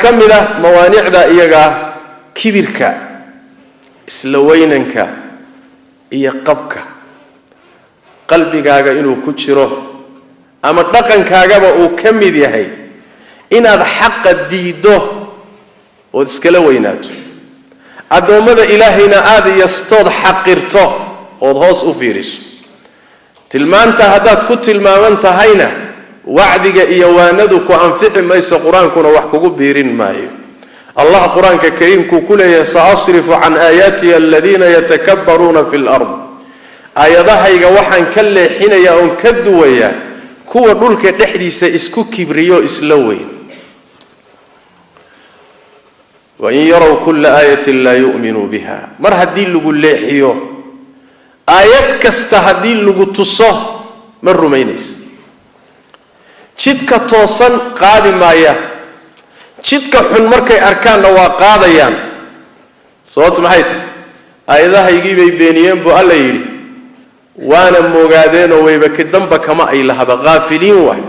kamida mawaanicda iyaga kibirka isla weynanka iyo qabka qalbigaaga inuu ku jiro ama dhaqankaagaba uu kamid yahay inaad xaq diido oo iskala weynaato adoomada ilaahayna aad yastood xaqirto oo hoos u fiiriso tilmaanta hadaad ku tilmaaman tahayna wacdiga iyo waanadu ku anfici mayso quraankuna wax kugu biirin maayo الله قرآن كريم كله سأصرف عن آياتي الذين يتكبرون في الأرض آياتها يجوحن كله حين يوم كدويا كوا دول كدحدي سإسكو كبريو إسلوي وإن يروا كل آية لا يؤمنوا بها مر هدين لقو الليحيو آيات كستهدين لقو تصه مر مينيس شدك توصن قادم آيات jidka xun markay arkaanna waa qaadayaan sababtu maxay tahay ayadahaygii bay beeniyeen buu alla yiri waana moogaadeen oo wayba ka damba kama ay lahaba qaafiliin wax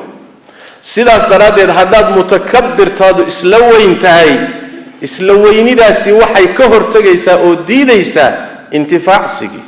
sidaas daraadeed hadaad mutakabbirtaadu isla weyn tahay isla weynidaasi waxay ka hortagaysaa oo diidaysaa intifaacsiga